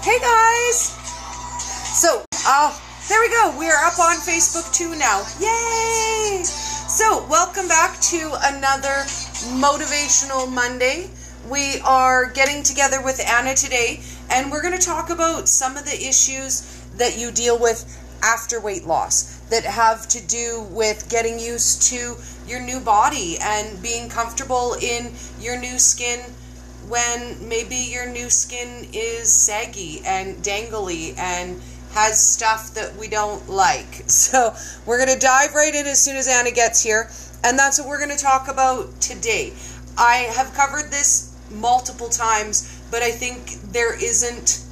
Hey guys! So, there we go. We are up on Facebook too now. Yay! So, welcome back to another Motivational Monday. We are getting together with Anna today, and we're going to talk about some of the issues that you deal with after weight loss that have to do with getting used to your new body and being comfortable in your new skin when maybe your new skin is saggy and dangly and has stuff that we don't like. So we're going to dive right in as soon as Anna gets here, and that's what we're going to talk about today. I have covered this multiple times, but I think there isn't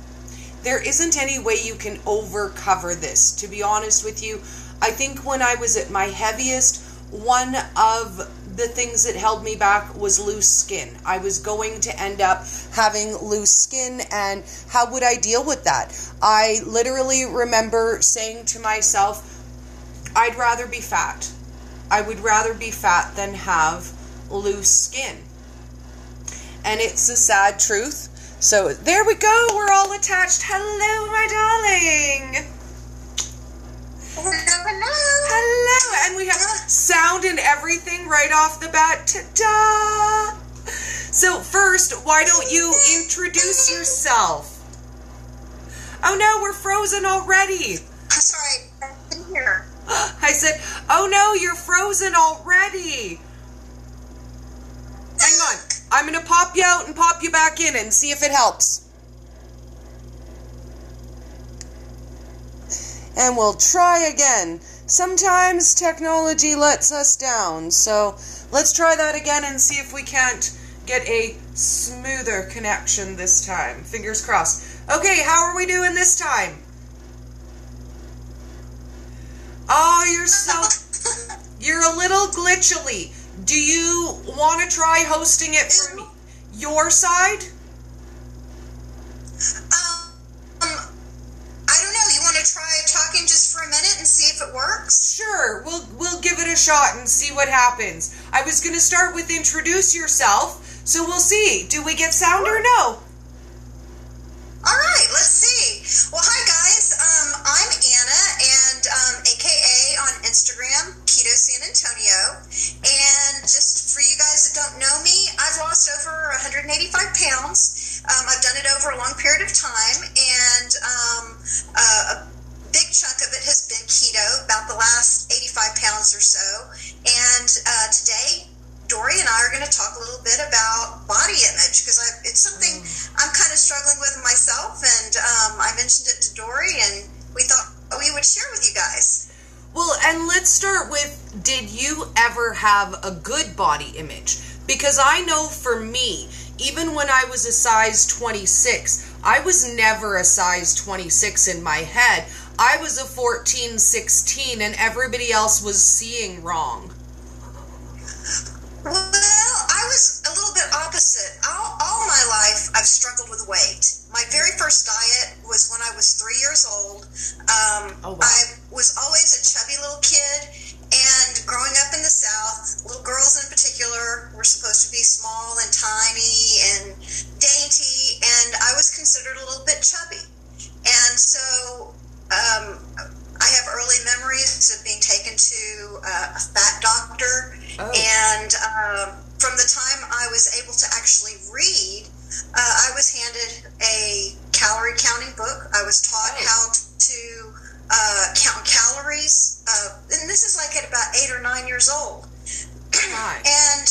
any way you can over-cover this. To be honest with you, I think when I was at my heaviest, one of the things that held me back was loose skin. I was going to end up having loose skin, and how would I deal with that? I literally remember saying to myself, I'd rather be fat. I would rather be fat than have loose skin. And it's a sad truth. So there we go. We're all attached. Hello, my darling. Hello. And we have sound and everything right off the bat. Ta-da! So first, why don't you introduce yourself? Oh no, we're frozen already. I'm sorry, I didn't hear. I said, oh no, you're frozen already. Hang on. I'm going to pop you out and pop you back in and see if it helps. And we'll try again. Sometimes technology lets us down, so let's try that again and see if we can't get a smoother connection this time. Fingers crossed. Okay, how are we doing this time? Oh, you're a little glitchily. Do you want to try hosting it from your side? I don't know. You want to try talking just for a minute and see if it works? Sure. We'll give it a shot and see what happens. I was going to start with introduce yourself, so we'll see. Do we get sound or no? All right, let's see. Well, hi guys. I'm Anna, and AKA on Instagram, Keto San Antonio. And just for you guys that don't know me, I've lost over 185 pounds. I've done it over a long period of time, and a big chunk of it has been keto, about the last 85 pounds or so. And today, Dori and I are going to talk a little bit about body image, because it's something I'm kind of struggling with myself, and I mentioned it to Dori, and we thought we would share with you guys. Well, and let's start with, did you ever have a good body image? Because I know for me, even when I was a size 26, I was never a size 26 in my head. I was a 14, 16, and everybody else was seeing wrong. Well, I was a little bit opposite. All my life, I've struggled with weight. My very first diet was when I was 3 years old. Oh, wow. I was always a chubby little kid, and growing up in the South, little girls in particular were supposed to be small and tiny and dainty, and I was considered a little bit chubby. And so I have early memories of being taken to a fat doctor. Oh. And from the time I was able to actually read, I was handed a calorie counting book. I was taught how to count calories. And this is like at about 8 or 9 years old. Right. And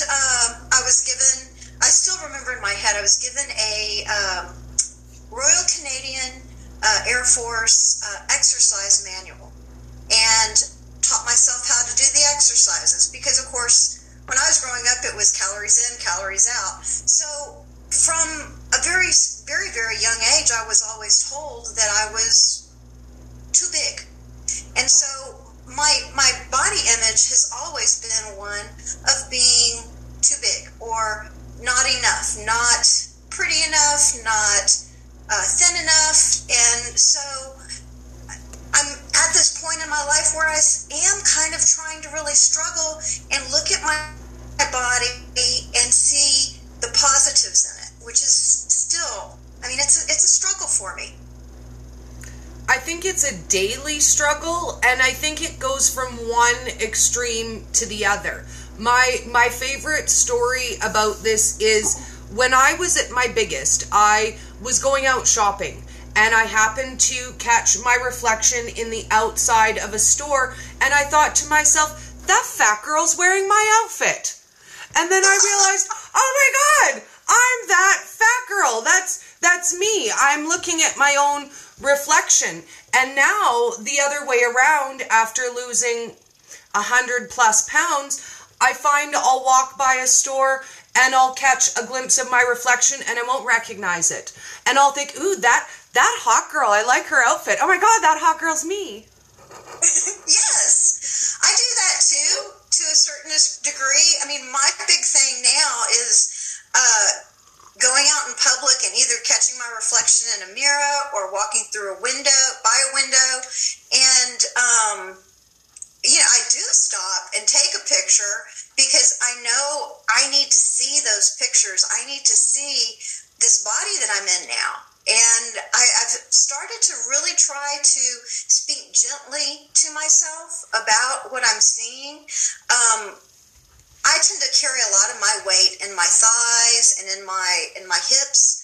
I was given, I still remember in my head, I was given a Royal Canadian Air Force exercise manual, and taught myself how to do the exercises, because of course when I was growing up it was calories in, calories out. So from a very, very, very young age, I was always told that I was too big. And so my body image has always been one of being too big, or not enough, not pretty enough, not thin enough. And so I'm at this point in my life where I am kind of trying to really struggle and look at my body and see the positives in it, which is still, I mean, it's a struggle for me. I think it's a daily struggle, and I think it goes from one extreme to the other. My favorite story about this is when I was at my biggest, I was going out shopping, and I happened to catch my reflection in the outside of a store, and I thought to myself, that fat girl's wearing my outfit. And then I realized, oh my God, I'm that fat girl. That's me. I'm looking at my own reflection. And now the other way around, after losing 100+ pounds, I find I'll walk by a store and I'll catch a glimpse of my reflection and I won't recognize it. And I'll think, ooh, that hot girl, I like her outfit. Oh my God, that hot girl's me. Yes, I do that too, to a certain degree. I mean, my big thing now is going out in public and either catching my reflection in a mirror or walking through by a window. And, I do stop and take a picture because I know I need to see those pictures. I need to see this body that I'm in now. And I've started to really try to speak gently to myself about what I'm seeing. I tend to carry a lot of my weight in my thighs and in my hips.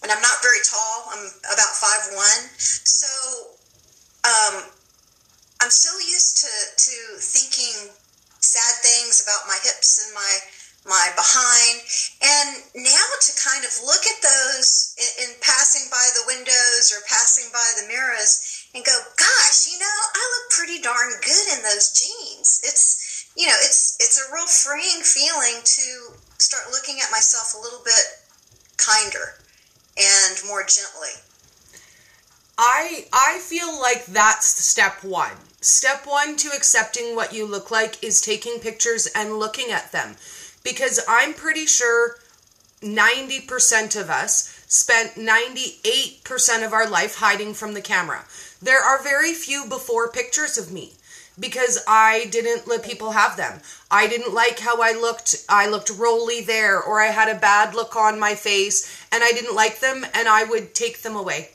And I'm not very tall. I'm about 5'1". So I'm so used to thinking sad things about my hips and my behind, and now to kind of look at those in passing by the windows or passing by the mirrors and go, gosh, I look pretty darn good in those jeans. It's a real freeing feeling to start looking at myself a little bit kinder and more gently. I feel like that's step one. Step one to accepting what you look like is taking pictures and looking at them. Because I'm pretty sure 90% of us spent 98% of our life hiding from the camera. There are very few before pictures of me because I didn't let people have them. I didn't like how I looked. I looked rolly there, or I had a bad look on my face and I didn't like them, and I would take them away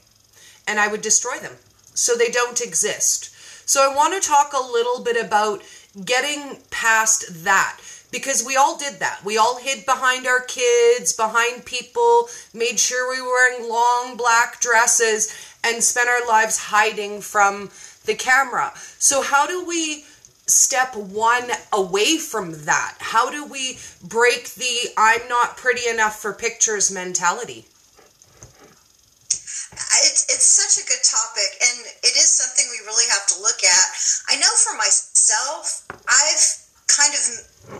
and I would destroy them so they don't exist. So I want to talk a little bit about getting past that. Because we all did that. We all hid behind our kids, behind people, made sure we were wearing long black dresses, and spent our lives hiding from the camera. So how do we step one away from that? How do we break the I'm not pretty enough for pictures mentality? It's such a good topic, and it is something we really have to look at. I know for myself, I've kind of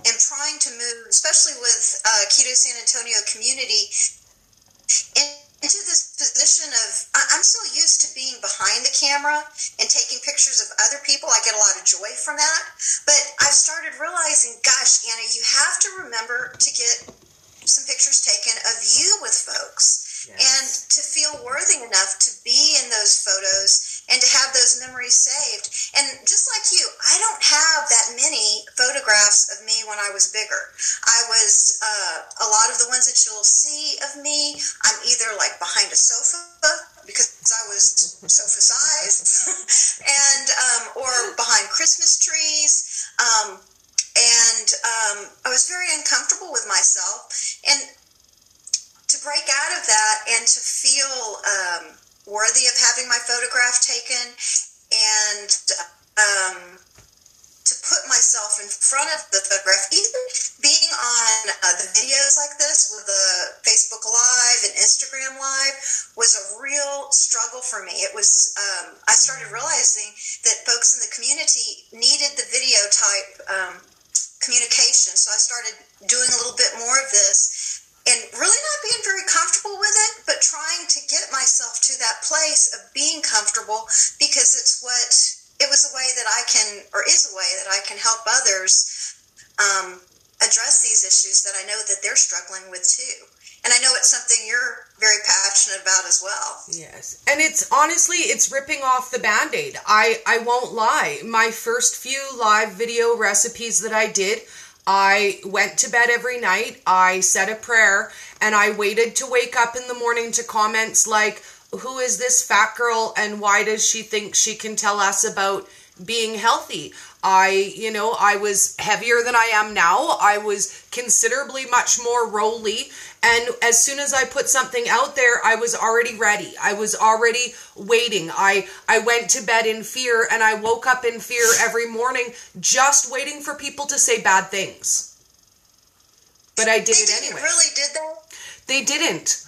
am trying to move, especially with Keto San Antonio community, into this position of, I'm so used to being behind the camera and taking pictures of other people. I get a lot of joy from that. But I've started realizing, gosh, Anna, you have to remember to get some pictures taken of you with folks. Yes. And to feel worthy enough to be in those photos and to have those memories saved. And just like you, I don't have that many photographs of me when I was bigger. I was, a lot of the ones that you'll see of me, I'm either like behind a sofa because I was sofa sized and, or behind Christmas trees. And I was very uncomfortable with myself. And to break out of that and to feel worthy of having my photograph taken and to put myself in front of the photograph, even being on the videos like this with the Facebook Live and Instagram Live was a real struggle for me. It was, I started realizing that folks in the community needed the video type communication. So I started doing a little bit more of this. And really not being very comfortable with it, but trying to get myself to that place of being comfortable because it was a way that I can, or is a way that I can help others address these issues that I know that they're struggling with too. And I know it's something you're very passionate about as well. Yes. And it's ripping off the Band-Aid. I won't lie. My first few live video recipes that I did, I went to bed every night, I said a prayer, and I waited to wake up in the morning to comments like, who is this fat girl and why does she think she can tell us about being healthy? I was heavier than I am now. I was considerably much more rolly. And as soon as I put something out there, I was already ready. I was already waiting. I went to bed in fear and I woke up in fear every morning, just waiting for people to say bad things. But I did it anyway. They really did that? They didn't.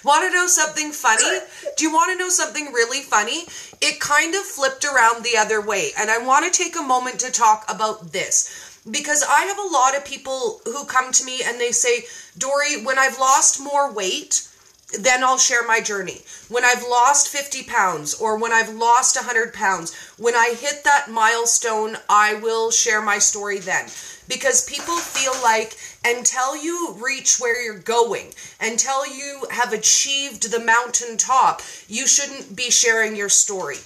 Want to know something funny? Do you want to know something really funny? It kind of flipped around the other way. And I want to take a moment to talk about this. Because I have a lot of people who come to me and they say, Dori, when I've lost more weight, then I'll share my journey. When I've lost 50 pounds or when I've lost 100 pounds, when I hit that milestone, I will share my story then. Because people feel like until you reach where you're going, until you have achieved the mountaintop, you shouldn't be sharing your story.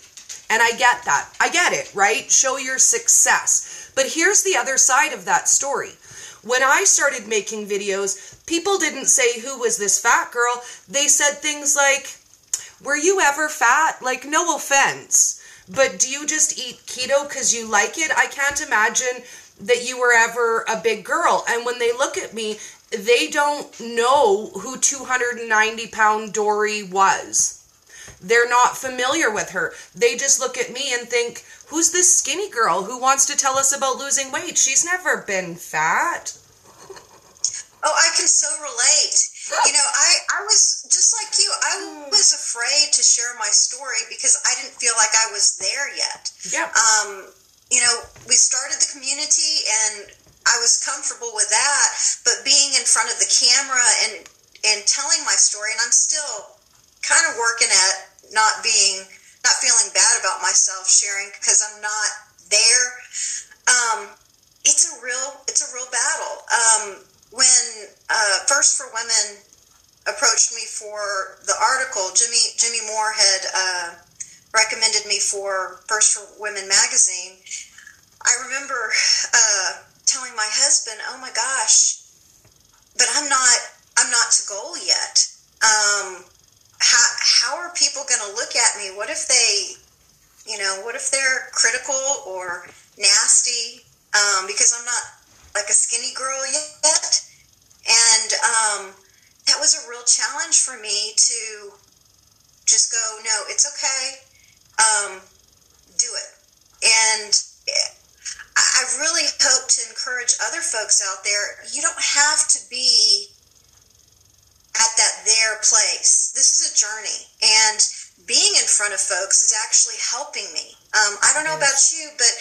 And I get that. I get it, right? Show your success. But here's the other side of that story. When I started making videos, people didn't say, who was this fat girl? They said things like, were you ever fat? Like, no offense, but do you just eat keto because you like it? I can't imagine that you were ever a big girl. And when they look at me, they don't know who 290-pound Dori was. They're not familiar with her. They just look at me and think, who's this skinny girl who wants to tell us about losing weight? She's never been fat. Oh, I can so relate. I was just like you. I was afraid to share my story because I didn't feel like I was there yet. Yeah. We started the community and I was comfortable with that, but being in front of the camera and telling my story, and I'm still kind of working at not feeling bad about myself sharing because I'm not there. It's a real battle. When First for Women approached me for the article, Jimmy Moore had recommended me for First for Women magazine. I remember telling my husband, "Oh my gosh, but I'm not to goal yet. How are people going to look at me? What if they're critical or nasty because I'm not like a skinny girl yet?" And that was a real challenge for me to just go, "No, it's okay. Do it." And I really hope to encourage other folks out there. You don't have to be at their place. This is a journey, and being in front of folks is actually helping me. I don't know about you, but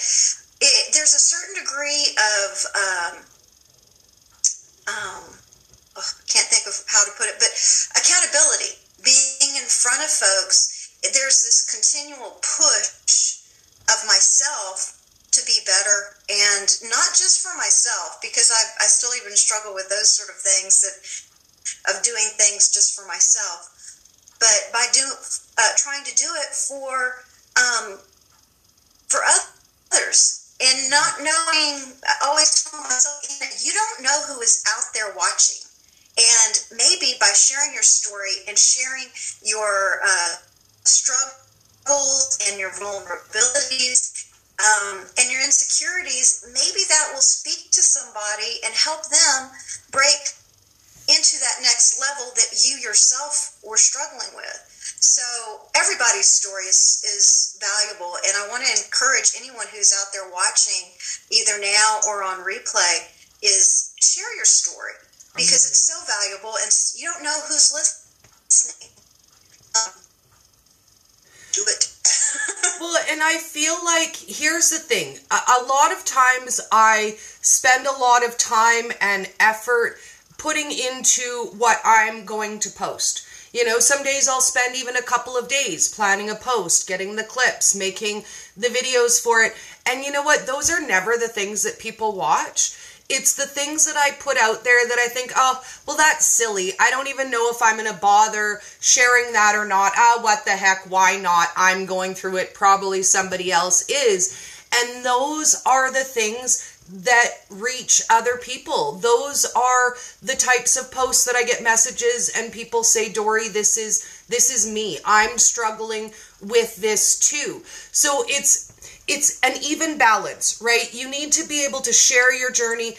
there's a certain degree of I can't think of how to put it, but accountability. Being in front of folks, there's this continual push of myself to be better, and not just for myself, because I still even struggle with those sort of things of doing things just for myself, but by trying to do it for others, and not knowing. I always tell myself, you don't know who is out there watching, and maybe by sharing your story and sharing your struggles and your vulnerabilities and your insecurities, maybe that will speak to somebody and help them break into that next level that you yourself were struggling with. So everybody's story is valuable, and I want to encourage anyone who's out there watching, either now or on replay, is share your story, because it's so valuable, and you don't know who's listening. Do it. Well, and I feel like, here's the thing. A lot of times I spend a lot of time and effort putting into what I'm going to post. Some days I'll spend even a couple of days planning a post, getting the clips, making the videos for it. And you know what? Those are never the things that people watch. It's the things that I put out there that I think, oh, well, that's silly. I don't even know if I'm going to bother sharing that or not. What the heck? Why not? I'm going through it. Probably somebody else is. And those are the things that reach other people. Those are the types of posts that I get messages and people say, Dori, this is me. I'm struggling with this too. So it's an even balance, right? You need to be able to share your journey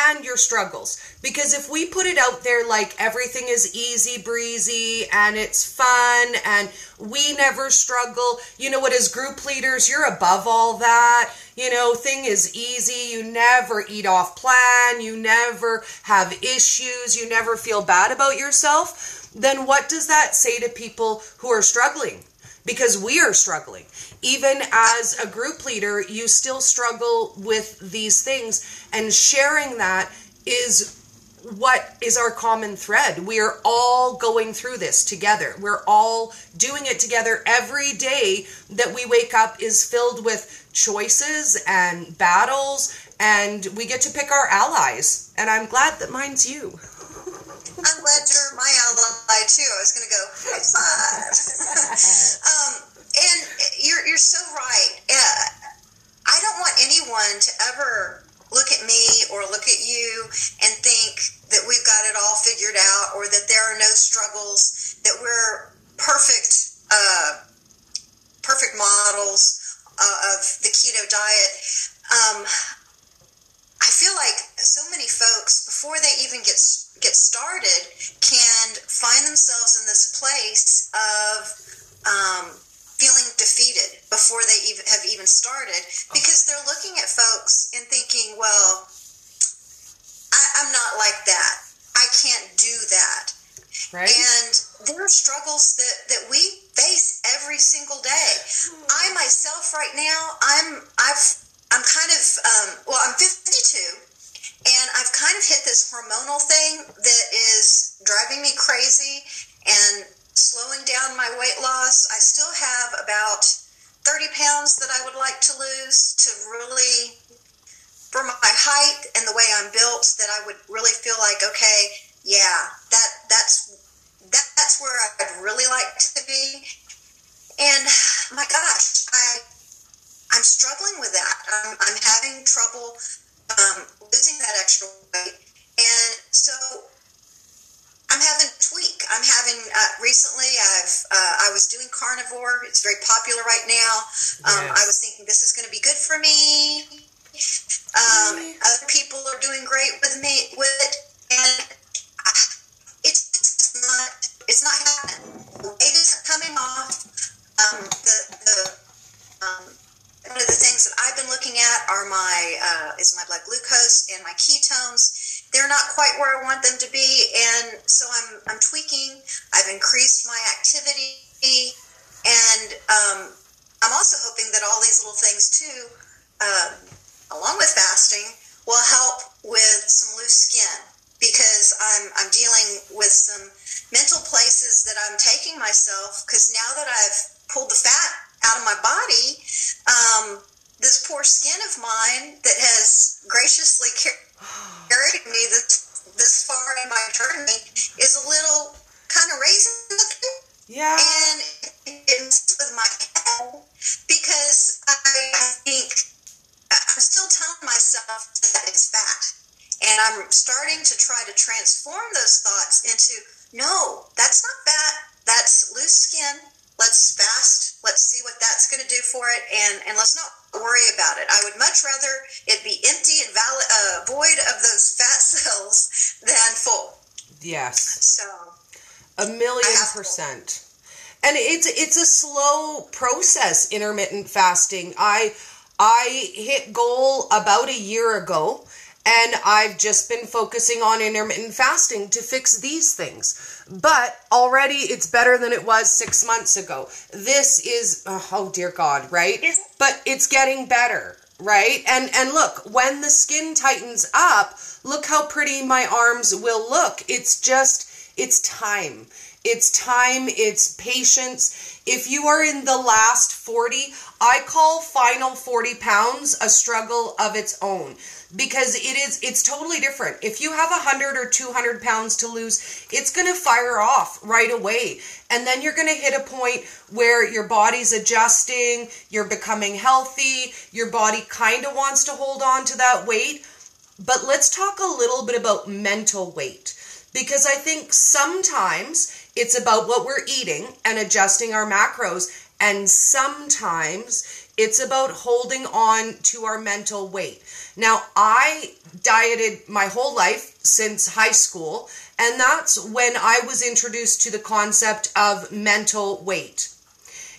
and your struggles, because if we put it out there like everything is easy breezy and it's fun and we never struggle, you know what, as group leaders, you're above all that, you know, thing is easy, you never eat off plan, you never have issues, you never feel bad about yourself, then what does that say to people who are struggling? Because we are struggling. Even as a group leader, you still struggle with these things, and sharing that is what is our common thread. We are all going through this together. We're all doing it together. Every day that we wake up is filled with choices and battles, and we get to pick our allies. And I'm glad that mine's you. I'm glad you're my ally too. I was going to go high five. And you're so right. I don't want anyone to ever look at me or look at you and think that we've got it all figured out, or that there are no struggles, that we're perfect models of the keto diet. I feel like so many folks, before they even get started, can find themselves in this place of feeling defeated before they have even started, because they're looking at folks and thinking, well, I'm not like that. I can't do that. Right. And there are struggles that we face every single day. I myself right now, I'm kind of, I'm 52, and I've kind of hit this hormonal thing that is driving me crazy and slowing down my weight loss. I still have about 30 pounds that I would like to lose to really, for my height and the way I'm built, that I would really feel like, okay, yeah, that's where I'd really like to be. And my gosh, I'm struggling with that. I'm having trouble losing that extra weight. And so I'm having a tweak. I'm having, recently I was doing carnivore. It's very popular right now. Yes. I was thinking this is going to be good for me. Other people are doing great with it. And it's not happening. The weight isn't coming off. One of the things that I've been looking at are is my blood glucose and my ketones. They're not quite where I want them to be, and so I'm tweaking. I've increased my activity, and I'm also hoping that all these little things too, along with fasting, will help with some loose skin, because I'm dealing with some mental places that I'm taking myself, because now that I've pulled the fat out of my body, this poor skin of mine that has graciously carried me this far in my journey is a little kind of raisin looking. Yeah. And it messes with my head, because I think I'm still telling myself that it's fat. And I'm starting to try to transform those thoughts into, no, that's not fat. That's loose skin. Let's fast. Let's see what that's going to do for it, and let's not worry about it. I would much rather it be empty and void of those fat cells than full. Yes. So 1,000,000%. And it's a slow process, intermittent fasting. I hit goal about a year ago, and I've just been focusing on intermittent fasting to fix these things. But already it's better than it was 6 months ago. This is, oh dear God, right? But it's getting better, right? And look, when the skin tightens up, look how pretty my arms will look. It's just, It's time. It's time, it's patience. If you are in the last 40, I call final 40 pounds a struggle of its own, because it's totally different. If you have 100 or 200 pounds to lose, it's going to fire off right away. And then you're going to hit a point where your body's adjusting, you're becoming healthy, your body kind of wants to hold on to that weight. But let's talk a little bit about mental weight, because I think sometimes it's about what we're eating and adjusting our macros, and sometimes it's about holding on to our mental weight. Now, I dieted my whole life since high school, and that's when I was introduced to the concept of mental weight.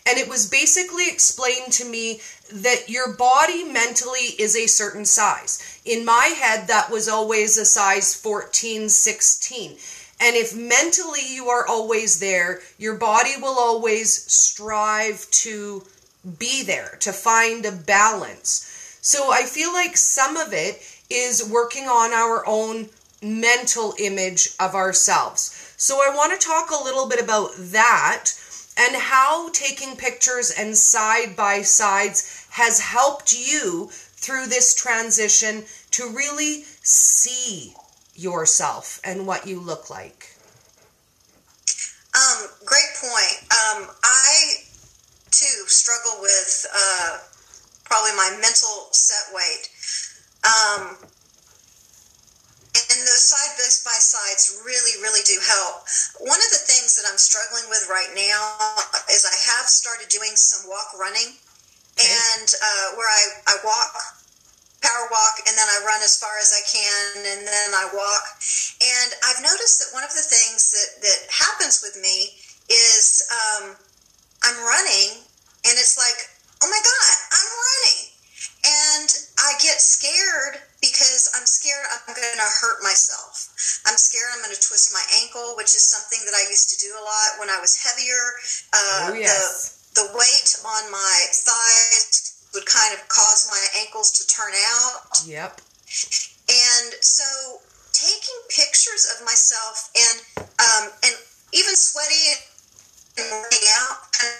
And it was basically explained to me that your body mentally is a certain size. In my head, that was always a size 14, 16. And if mentally you are always there, your body will always strive to be there, to find a balance. So I feel like some of it is working on our own mental image of ourselves. So I want to talk a little bit about that and how taking pictures and side by sides has helped you through this transition to really see yourself and what you look like. Great point. I too struggle with probably my mental set weight. And those side by sides really do help. One of the things that I'm struggling with right now is I have started doing some walk running, and where I walk, power walk, and then I run as far as I can, and then I walk. And I've noticed that one of the things that happens with me is I'm running, and it's like, oh my God, I'm running. And I get scared because I'm scared I'm going to hurt myself. I'm scared I'm going to twist my ankle, which is something that I used to do a lot when I was heavier. The weight on my thighs would kind of cause my ankles to turn out. Yep. And so taking pictures of myself and even sweaty and working out, kind of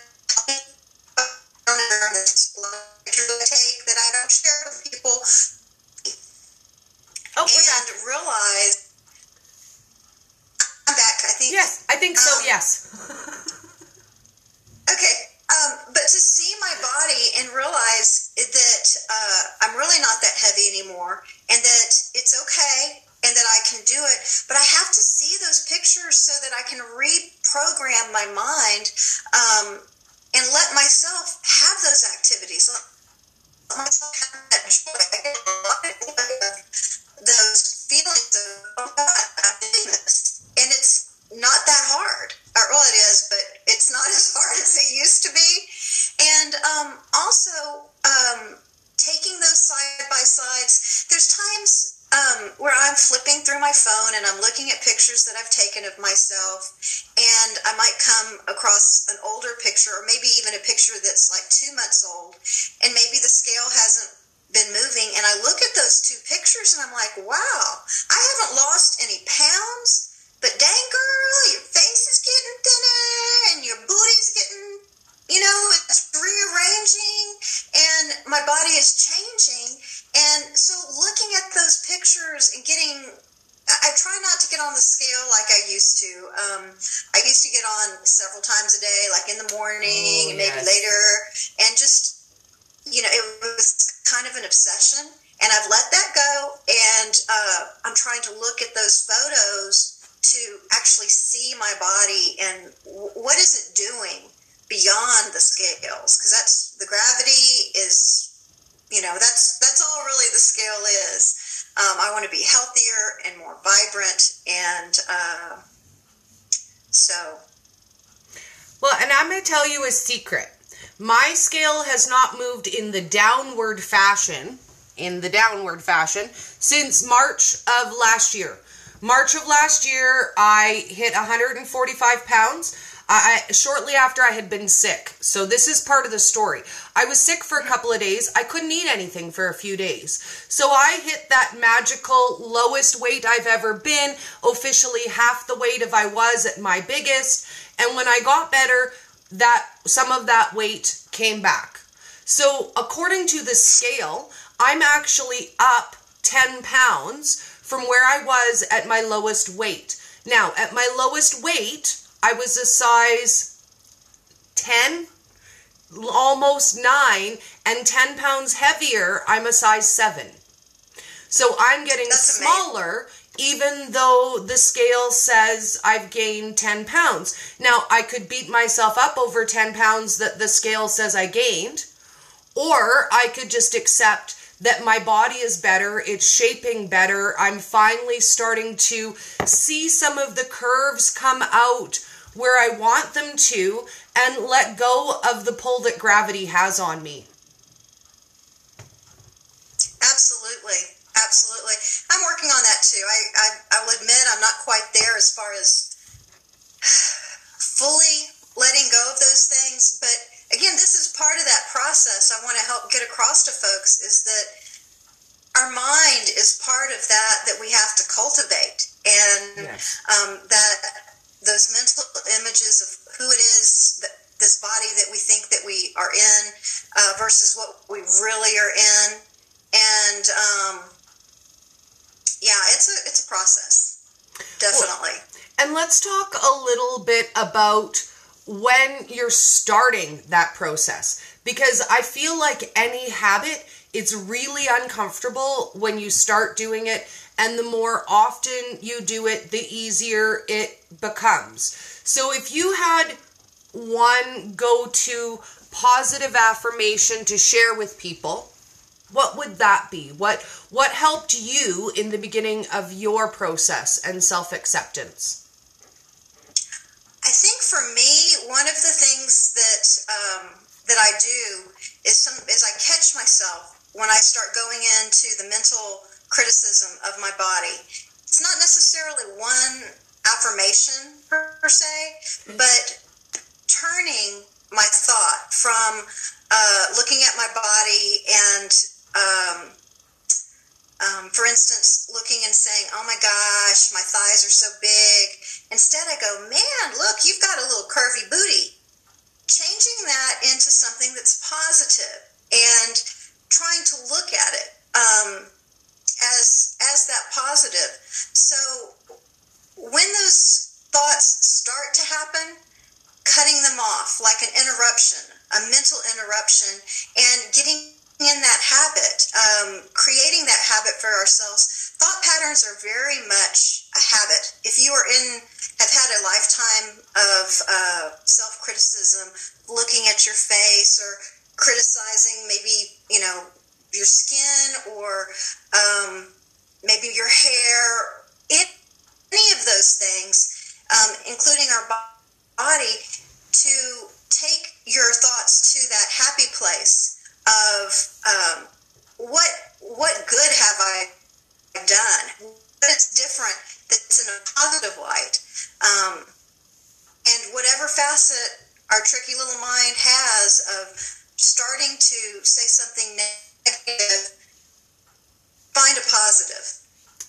pictures I take that I don't share with people. Oh, and realize I'm back, I think. Yes, I think so, yes. Okay. But to see my body and realize that I'm really not that heavy anymore, and that it's okay, and that I can do it, but I have to see those pictures so that I can reprogram my mind and let myself have those activities. Let myself have that joy. I get a lot of those feelings of, oh God, I'm doing this. And it's not that hard. Well, it is, but it's not as hard as it used to be. And also, taking those side by sides, there's times where I'm flipping through my phone and I'm looking at pictures that I've taken of myself, and I might come across an older picture, or maybe even a picture that's like 2 months old, and maybe the scale hasn't been moving, and I look at those two pictures and I'm like, wow, I haven't lost any pounds, but dang girl, your face is getting thinner and your booty's getting, it's rearranging and my body is changing. And so looking at those pictures and I try not to get on the scale like I used to. I used to get on several times a day, like in the morning and maybe later, and just, it was kind of an obsession, and I've let that go, and I'm trying to look at those photos to actually see my body and what is it doing beyond the scales, because that's the gravity is, that's all really the scale is. I want to be healthier and more vibrant, and so. Well, and I'm going to tell you a secret. My scale has not moved in the downward fashion, since March of last year. March of last year, I hit 145 pounds. shortly after I had been sick. So this is part of the story. I was sick for a couple of days. I couldn't eat anything for a few days. So I hit that magical lowest weight I've ever been, officially half the weight of I was at my biggest. And when I got better, that some of that weight came back. So according to the scale, I'm actually up 10 pounds from where I was at my lowest weight. Now, at my lowest weight, I was a size 10, almost 9, and 10 pounds heavier, I'm a size 7. So I'm getting smaller, even though the scale says I've gained 10 pounds. Now, I could beat myself up over 10 pounds that the scale says I gained, or I could just accept that my body is better, it's shaping better, I'm finally starting to see some of the curves come out where I want them to, and let go of the pull that gravity has on me. Absolutely. Absolutely. I'm working on that too. I will admit I'm not quite there as far as fully letting go of those things, but again, this is part of that process I want to help get across to folks, is that our mind is part of that we have to cultivate, and yes. That those mental images of who it is, this body that we think that we are in versus what we really are in. And it's a process, definitely. Well, and let's talk a little bit about when you're starting that process, because I feel like any habit, it's really uncomfortable when you start doing it, and the more often you do it, the easier it becomes. So if you had one go-to positive affirmation to share with people, what would that be? What helped you in the beginning of your process and self-acceptance? I think for me, one of the things that I do is I catch myself when I start going into the mental criticism of my body. It's not necessarily one affirmation per se, but turning my thought from looking at my body and for instance, looking and saying, oh my gosh, my thighs are so big. Instead I go, man, look, you've got a little curvy booty. Changing that into something that's positive and trying to look at it as that positive. So when those thoughts start to happen, cutting them off like an interruption, a mental interruption, and getting in that habit, creating that habit for ourselves. Thought patterns are very much a habit. If you have had a lifetime of self-criticism, looking at your face or criticizing maybe, your skin or maybe your hair, any of those things, including our body, to take your thoughts to that happy place of what good have I done? What is different that's in a positive light? And whatever facet our tricky little mind has of starting to say something negative, find a positive.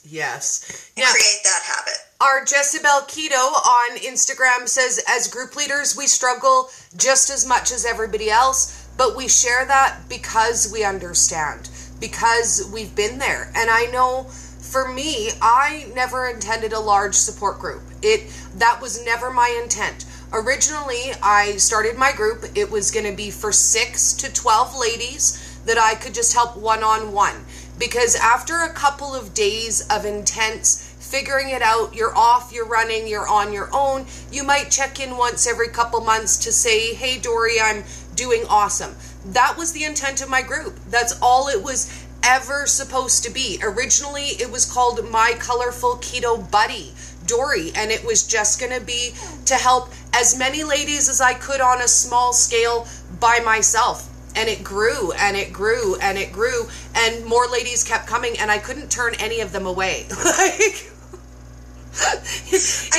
Yes. And create that habit. Our Jezebel Keto on Instagram says, as group leaders, we struggle just as much as everybody else, but we share that because we understand, because we've been there. And I know for me, I never intended a large support group. That was never my intent. Originally, I started my group. It was going to be for 6 to 12 ladies that I could just help one-on-one. Because after a couple of days of intense figuring it out, you're off, you're running, you're on your own, you might check in once every couple months to say, hey, Dori, I'm doing awesome. That was the intent of my group. That's all it was ever supposed to be. Originally, it was called My Colourful Keto Buddy, Dori, and it was just going to be to help as many ladies as I could on a small scale by myself. And it grew and it grew and it grew, and more ladies kept coming, and I couldn't turn any of them away. I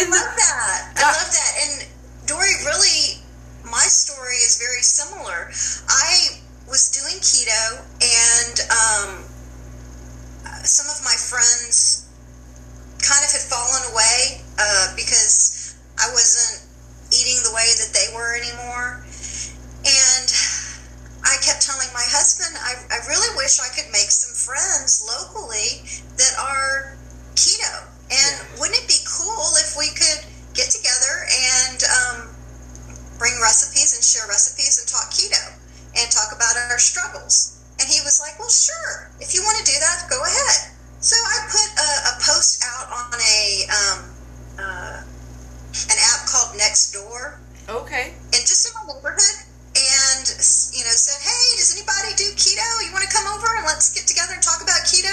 love that. And Dori, really similar. I was doing keto, and some of my friends kind of had fallen away because I wasn't eating the way that they were anymore. And I kept telling my husband, I really wish I could make some friends locally that are keto. And wouldn't it be cool if we could get together and bring recipes and share recipes and talk keto and talk about our struggles? And he was like, well, sure. If you want to do that, go ahead. So I put a post out on an app called Nextdoor. Okay. And just in my neighborhood. And, said, hey, does anybody do keto? You want to come over and let's get together and talk about keto?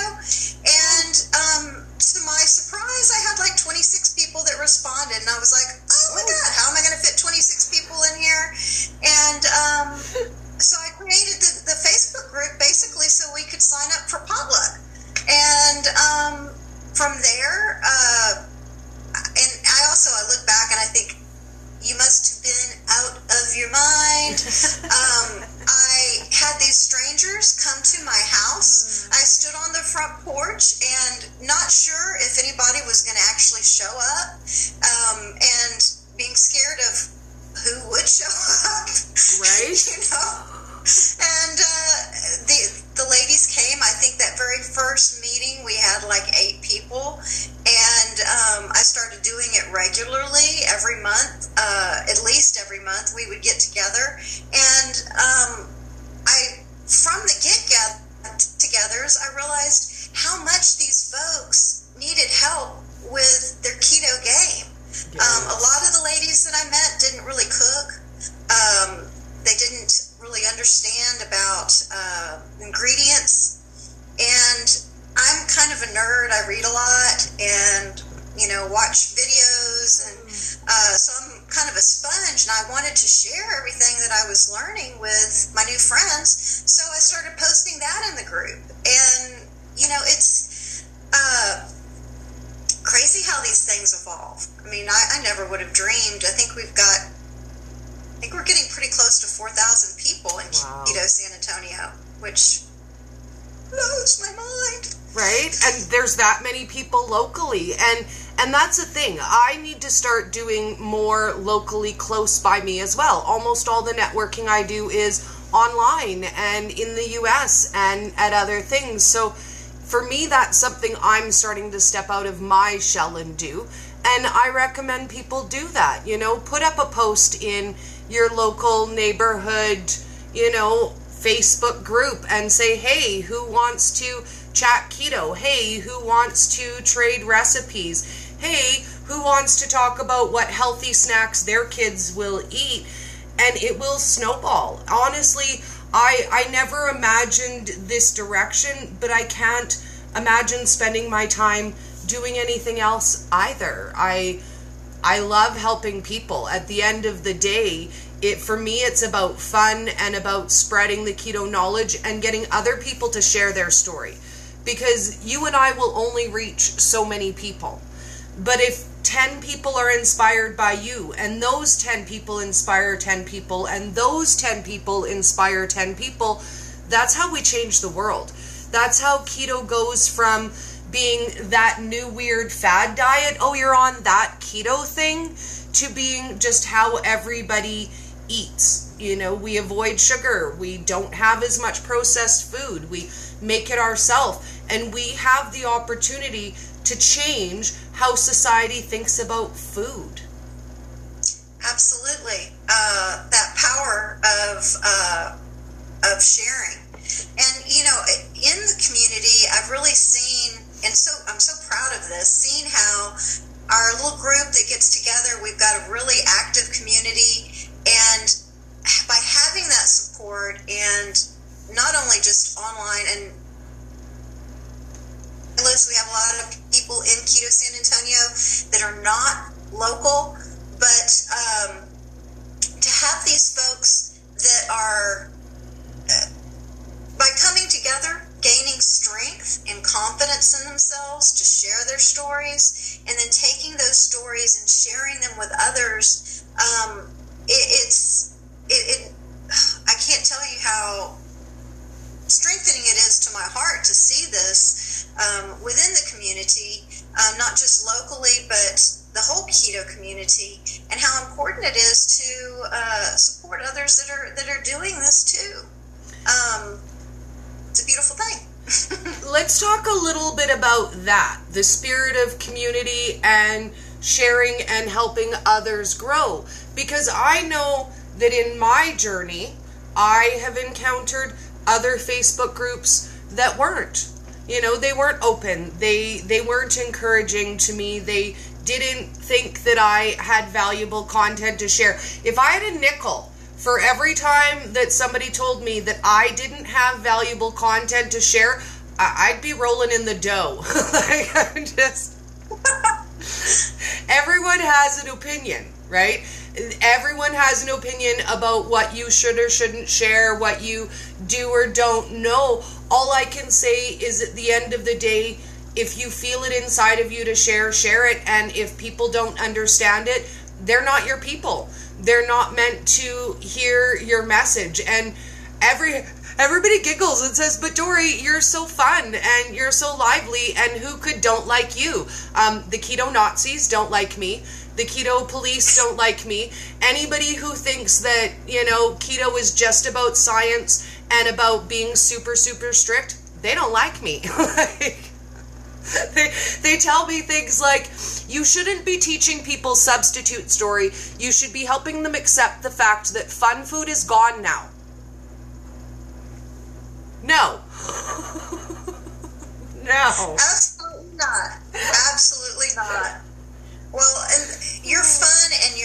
And to my surprise, I had like 26 people that responded. And I was like, oh my God, how am I going to fit 26 people in here? And so I created the Facebook group basically so we could sign up for potluck. And from there, and I look back and I think, you must have been out of your mind. I had these strangers come to my house. I stood on the front porch and not sure if anybody was going to actually show up, and being scared of who would show up. Right. And the ladies came. I think that very first meeting we had like 8 people, and I started doing it regularly every month. At least every month we would get together, and from the get-togethers, I realized how much these folks needed help with their keto game. A lot of the ladies that I met didn't really cook. They didn't really understand about ingredients, and I'm kind of a nerd. I read a lot and watch videos, and so I'm kind of a sponge, and I wanted to share everything that I was learning with my new friends, so I started posting that in the group. And it's crazy how these things evolve. I mean, I never would have dreamed. I think we're getting pretty close to 4,000 people in Keto San Antonio, which blows my mind. Right? And there's that many people locally. And that's the thing. I need to start doing more locally close by me as well. Almost all the networking I do is online and in the US and at other things. So for me, that's something I'm starting to step out of my shell and do. And I recommend people do that. Put up a post in your local neighborhood, Facebook group and say, hey, who wants to chat keto? Hey, who wants to trade recipes? Hey, who wants to talk about what healthy snacks their kids will eat? And it will snowball. Honestly, I never imagined this direction, but I can't imagine spending my time doing anything else either. I love helping people. At the end of the day, for me, it's about fun and about spreading the keto knowledge and getting other people to share their story. Because you and I will only reach so many people. But if 10 people are inspired by you, and those 10 people inspire 10 people, and those 10 people inspire 10 people, that's how we change the world. That's how keto goes from being that new weird fad diet, oh, you're on that keto thing, to being just how everybody eats. We avoid sugar. We don't have as much processed food. We make it ourselves. And we have the opportunity to change how society thinks about food. Absolutely. That power of sharing. And, in the community, I've really seen, and I'm so proud of this, seeing how our little group that gets together, we've got a really active community, and by having that support, and not only just online, and we have a lot of people in Keto San Antonio that are not local, but to have these folks that are, by coming together, gaining strength and confidence in themselves to share their stories, and then taking those stories and sharing them with others, this within the community, not just locally, but the whole keto community, and how important it is to support others that are doing this too. It's a beautiful thing. Let's talk a little bit about that, the spirit of community and sharing and helping others grow. Because I know that in my journey, I have encountered other Facebook groups that weren't. You know, they weren't open. They weren't encouraging to me. They didn't think that I had valuable content to share. If I had a nickel for every time that somebody told me that I didn't have valuable content to share, I'd be rolling in the dough. Like, I'm just... Everyone has an opinion, right? Everyone has an opinion about what you should or shouldn't share, what you do or don't know. All I can say is at the end of the day, if you feel it inside of you to share, share it. And if people don't understand it, they're not your people. They're not meant to hear your message. And everybody giggles and says, but Dori, you're so fun and you're so lively, and who don't like you? The keto Nazis don't like me. The keto police don't like me. Anybody who thinks that, you know, keto is just about science and about being super, super strict, they don't like me. They tell me things like, you shouldn't be teaching people substitute story. You should be helping them accept the fact that fun food is gone now. No. No. Absolutely not. Absolutely not. Well, and your fun and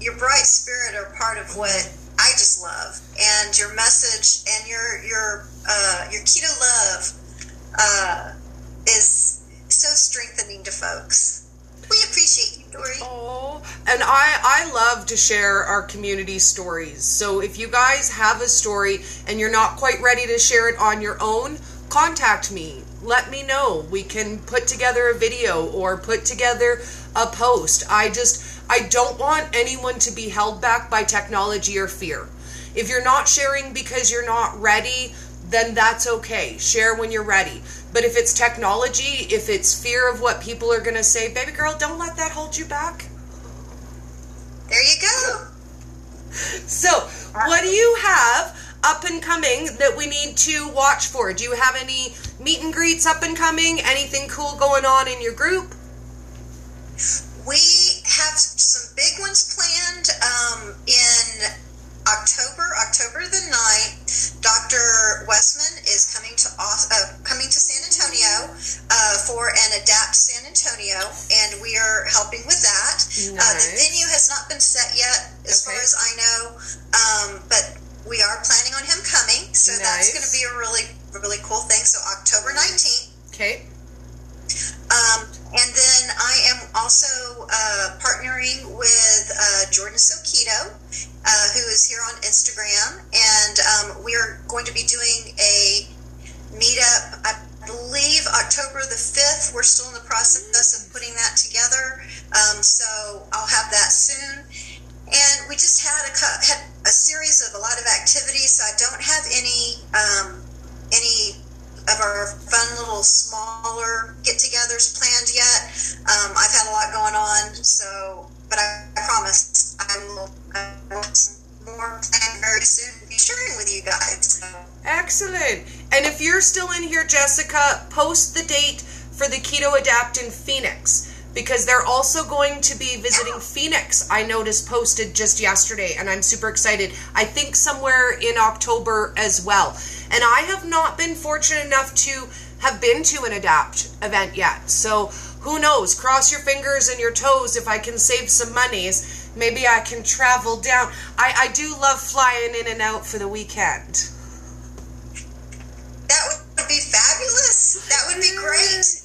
your bright spirit are part of what I just love, and your message and your keto love is so strengthening to folks. We appreciate you, Dori. Oh, and I love to share our community stories. So if you guys have a story and you're not quite ready to share it on your own, contact me. Let me know. We can put together a video or put together a post. I don't want anyone to be held back by technology or fear. If you're not sharing because you're not ready, then that's okay. Share when you're ready. But if it's technology, if it's fear of what people are going to say, baby girl, don't let that hold you back. There you go. So, what do you have up and coming that we need to watch for? Do you have any meet and greets up and coming? Anything cool going on in your group? We have some big ones planned in October the 9th. Dr. Westman is coming to San Antonio for an Adapt San Antonio, and we are helping with that. Nice. The venue has not been set yet, as far as I know, but we are planning on him coming, so that's going to be a really, really cool thing. So October 19th. Okay. And then I am also partnering with Jordan So Keto, who is here on Instagram, and we are going to be doing a meetup, I believe October the 5th. We're still in the process of putting that together, so I'll have that soon. And we just had a series of a lot of activities, so I don't have any of our fun little smaller get-togethers planned yet. I've had a lot going on, but I promise I will have some more planned very soon to be sharing with you guys. So. Excellent. And if you're still in here, Jessica, post the date for the Keto Adapt in Phoenix, because they're also going to be visiting Phoenix, I noticed posted just yesterday, and I'm super excited. I think somewhere in October as well. And I have not been fortunate enough to have been to an Adapt event yet. So who knows? Cross your fingers and your toes. If I can save some monies, maybe I can travel down. I do love flying in and out for the weekend. That would be fabulous. That would be great.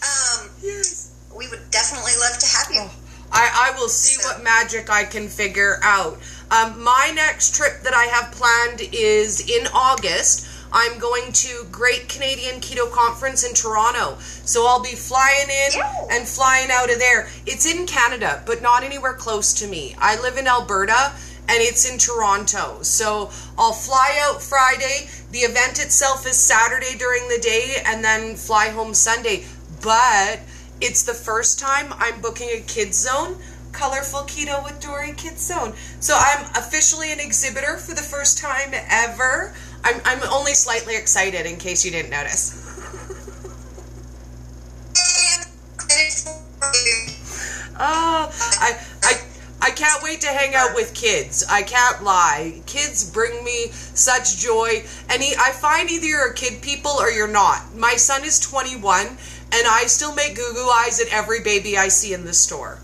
Yes. We would definitely love to have you. Oh, I will see what magic I can figure out. My next trip that I have planned is in August. I'm going to Great Canadian Keto Conference in Toronto. So I'll be flying in and flying out of there. It's in Canada, but not anywhere close to me. I live in Alberta, and it's in Toronto. So I'll fly out Friday. The event itself is Saturday during the day, and then fly home Sunday. But it's the first time I'm booking a kids zone, Colourful Keto with Dori Kids Zone. So I'm officially an exhibitor for the first time ever. I'm only slightly excited, in case you didn't notice. Oh, I can't wait to hang out with kids. I can't lie. Kids bring me such joy. And I find either you're a kid people or you're not. My son is 21, and I still make goo-goo eyes at every baby I see in the store.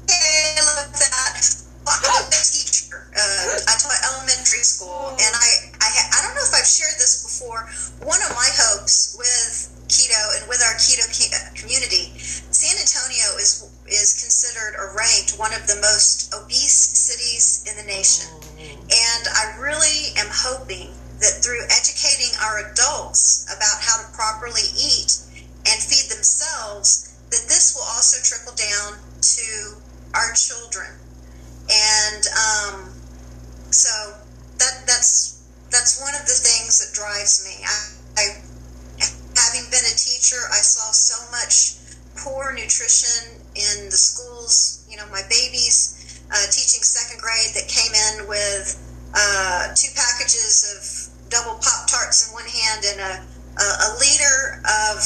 Hey, I love that. Well, I'm a teacher. I taught elementary school, and I don't know if I've shared this before. One of my hopes with keto and with our keto community, San Antonio is considered or ranked one of the most obese cities in the nation. And I really am hoping that through educating our adults about how to properly eat and feed themselves, that this will also trickle down to our children. And so that's one of the things that drives me. I having been a teacher, I saw so much poor nutrition in the schools. You know, my babies teaching second grade that came in with 2 packages of double Pop-Tarts in one hand and a liter of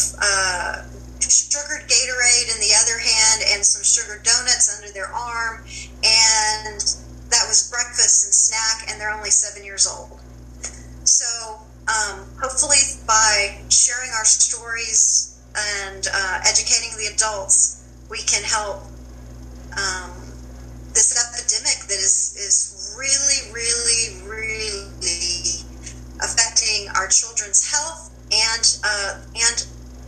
sugared Gatorade in the other hand and some sugared donuts under their arm, and that was breakfast and snack, and they're only 7 years old. So hopefully by sharing our stories and educating the adults, we can help this epidemic that is really, really, really affecting our children's health. And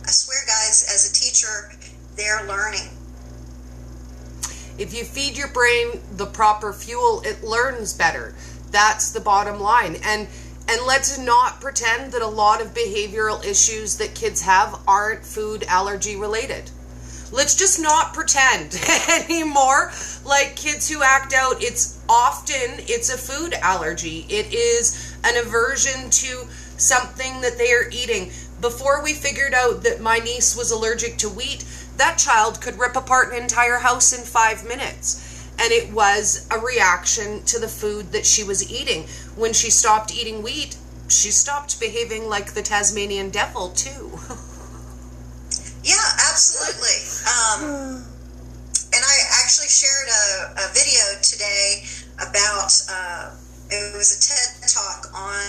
I swear, guys, as a teacher, they're learning. If you feed your brain the proper fuel, it learns better. That's the bottom line. And let's not pretend that a lot of behavioral issues that kids have aren't food allergy related. Let's just not pretend anymore like kids who act out, it's a food allergy. It is an aversion to something that they are eating. Before we figured out that my niece was allergic to wheat, that child could rip apart an entire house in 5 minutes. And it was a reaction to the food that she was eating. When she stopped eating wheat, she stopped behaving like the Tasmanian devil, too. Yeah, absolutely. And I actually shared a video today about, it was a TED Talk on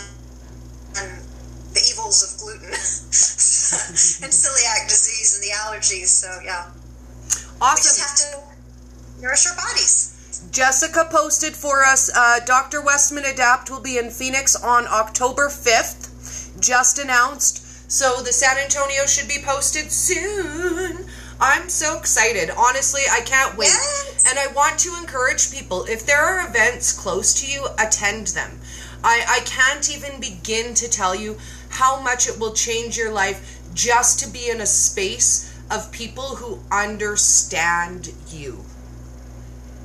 the evils of gluten and celiac disease and the allergies. So, yeah. Awesome. We just have to nourish our bodies. Jessica posted for us, Dr. Westman Adapt will be in Phoenix on October 5th. Just announced. So the San Antonio should be posted soon. I'm so excited. Honestly, I can't wait. Yes. And I want to encourage people, if there are events close to you, attend them. I can't even begin to tell you how much it will change your life just to be in a space of people who understand you.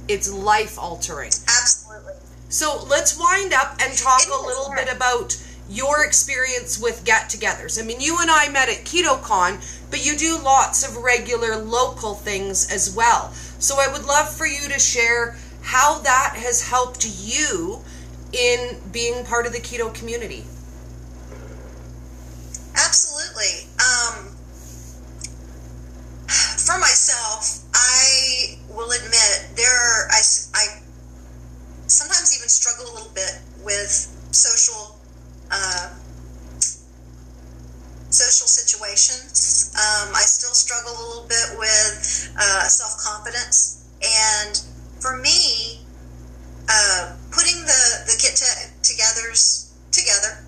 It's life altering. Absolutely. So let's wind up and talk a little bit about your experience with get-togethers. I mean, you and I met at KetoCon, but you do lots of regular local things as well. So I would love for you to share how that has helped you in being part of the keto community. Absolutely. For myself, I will admit I sometimes even struggle a little bit with social situations. I still struggle a little bit with self-confidence, and for me, putting the get-togethers together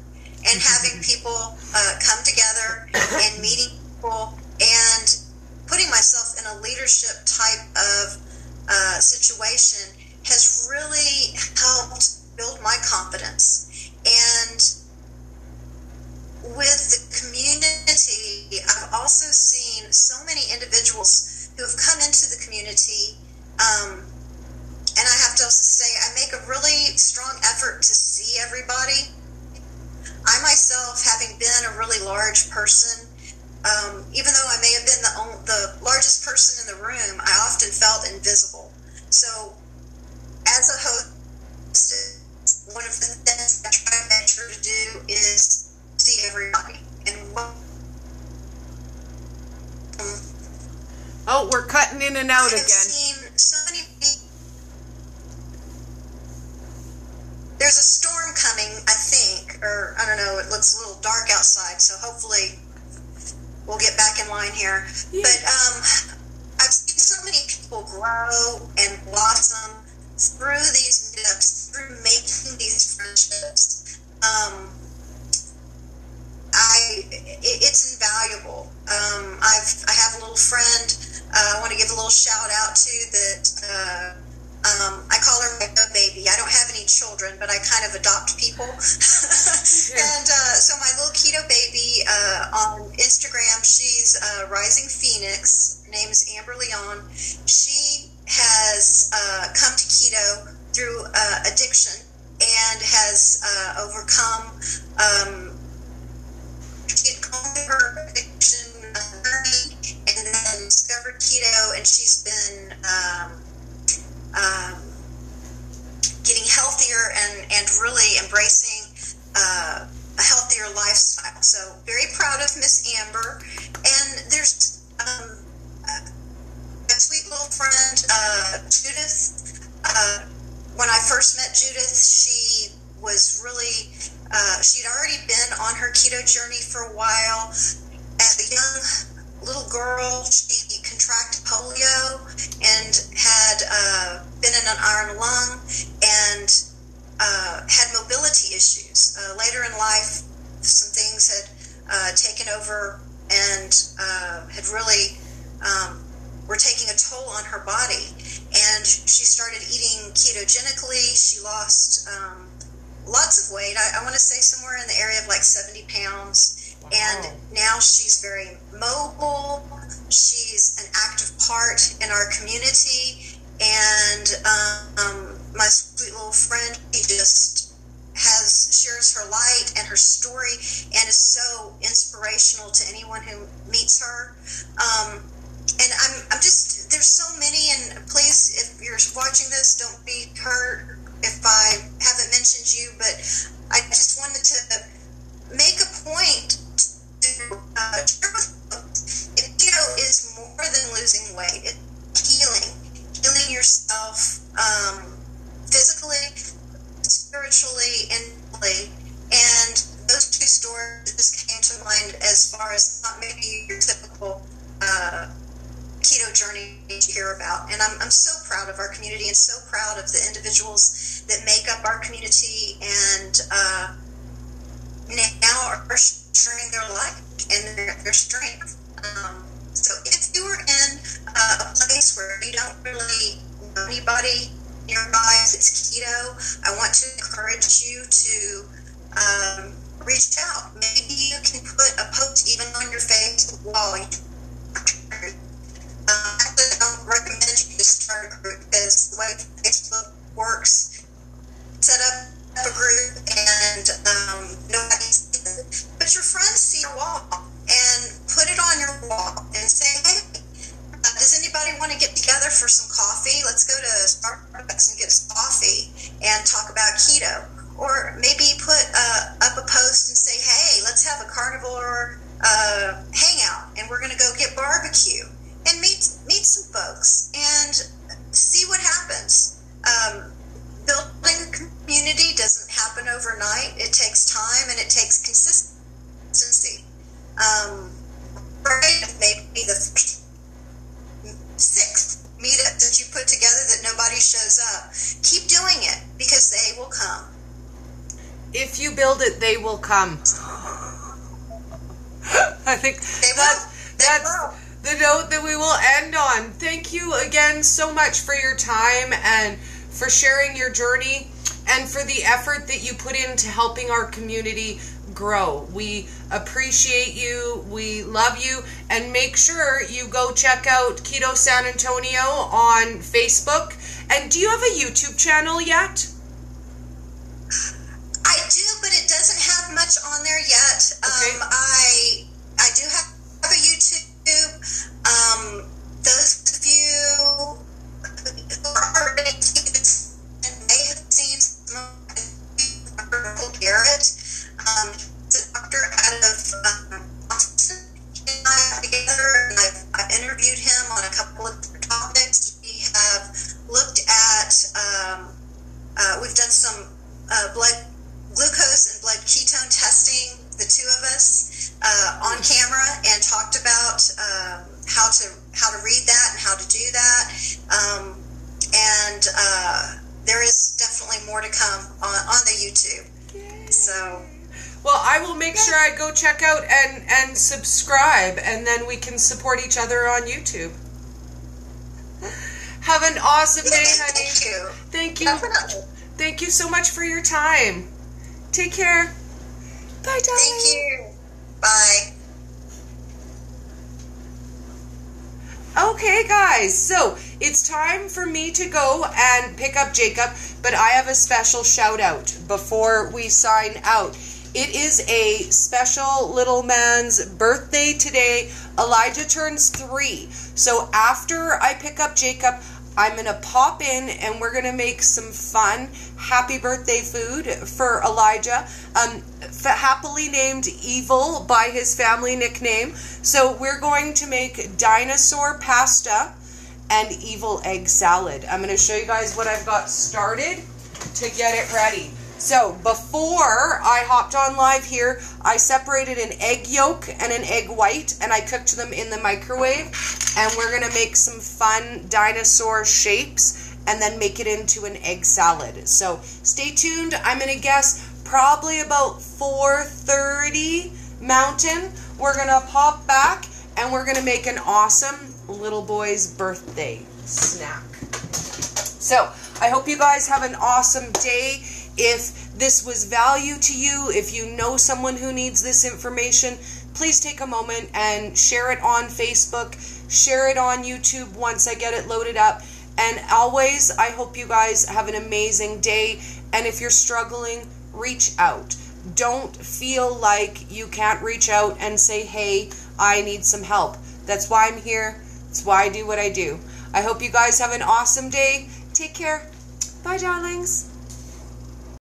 and having people come together and meeting people and putting myself in a leadership type of situation has really helped build my confidence. And with the community, I've also seen so many individuals who have come into the community strong effort to see everybody. I myself, having been a really large person, even though I may have been the largest person in the room, I often felt invisible. So, as a host, one of the things I try to make sure to do is see everybody. And oh, we're cutting in and out again. I've seen so many people. There's a storm coming, I think, or I don't know, it looks a little dark outside, so hopefully we'll get back in line here. Yeah. But I've seen so many people grow and blossom through these meetups, through making these friendships. It's invaluable. I have a little friend I want to give a little shout out to that. I call her my baby. I don't have any children, but I kind of adopt people. And so my little keto baby on Instagram, she's Rising Phoenix. Her name is Amber Leon. She has come to keto through addiction and has overcome. She had gone through her addiction journey and then discovered keto, and she's been getting healthier and really embracing a healthier lifestyle. So very proud of Miss Amber. And there's a sweet little friend, Judith. When I first met Judith, she was really, she'd already been on her keto journey for a while. As a young little girl, she contracted polio and had been in an iron lung and had mobility issues. Later in life, some things had taken over and had really were taking a toll on her body. And she started eating ketogenically. She lost lots of weight. I want to say somewhere in the area of like 70 pounds. Wow. And now she's very mobile. She's an active part in our community. And my sweet little friend, she just shares her light and her story and is so inspirational to anyone who meets her. And I'm just, there's so many, and please, if you're watching this, don't be hurt if I haven't mentioned you, but I just wanted to make a point to share with folks. Keto is more than losing weight. It's healing yourself physically, spiritually, and mentally. And those two stories just came to mind as far as not maybe your typical keto journey you hear about. And I'm so proud of our community and so proud of the individuals that make up our community and now are sharing their life and their strength. So if you are in a place where you don't really know anybody nearby that's keto, I want to encourage you to reach out. Maybe you can put a post even on your Facebook wall. I don't recommend you just start a group because the way Facebook works, set up a group and nobody sees it. But your friends see your wall and put it on your wall and say, hey, does anybody want to get together for some coffee? Let's go to Starbucks and get some coffee and talk about keto. Or maybe put up a post and say, hey, let's have a carnivore hangout and we're going to go get barbecue. And meet some folks and see what happens. Building a community doesn't happen overnight. It takes time and it takes consistency. Maybe the first 6 meetups that you put together that nobody shows up. Keep doing it because they will come. If you build it, they will come. I think that's the note that we will end on. Thank you again so much for your time and for sharing your journey and for the effort that you put into helping our community grow. We appreciate you. We love you. And make sure you go check out Keto San Antonio on Facebook. And do you have a YouTube channel yet? Okay. I do have a YouTube. Those of you who are already may have seen Garrett, the doctor out of Austin, and I got together, and I've interviewed him on a couple of different topics. We have looked at, we've done some blood glucose and blood ketone testing, the two of us, on camera, and talked about how to read that and how to do that. There is definitely more to come on the YouTube. Yay. So, well, I will make sure I go check out and subscribe, and then we can support each other on YouTube. Have an awesome day, honey. Thank you. Thank you. Definitely. Thank you so much for your time. Take care. Bye, darling. Thank you. Bye. Okay, guys, so it's time for me to go and pick up Jacob, but I have a special shout out before we sign out. It is a special little man's birthday today. Elijah turns 3. So after I pick up Jacob, I'm going to pop in and we're going to make some fun happy birthday food for Elijah. Happily named Evil by his family nickname. So we're going to make dinosaur pasta and evil egg salad. I'm going to show you guys what I've got started to get it ready. So before I hopped on live here, I separated an egg yolk and an egg white, and I cooked them in the microwave. And we're going to make some fun dinosaur shapes and then make it into an egg salad. So stay tuned. I'm going to guess probably about 4:30 Mountain. We're going to pop back and we're going to make an awesome little boy's birthday snack. So I hope you guys have an awesome day. If this was value to you, if you know someone who needs this information, please take a moment and share it on Facebook, share it on YouTube once I get it loaded up. And always, I hope you guys have an amazing day. And if you're struggling, reach out. Don't feel like you can't reach out and say, hey, I need some help. That's why I'm here. That's why I do what I do. I hope you guys have an awesome day. Take care. Bye, darlings.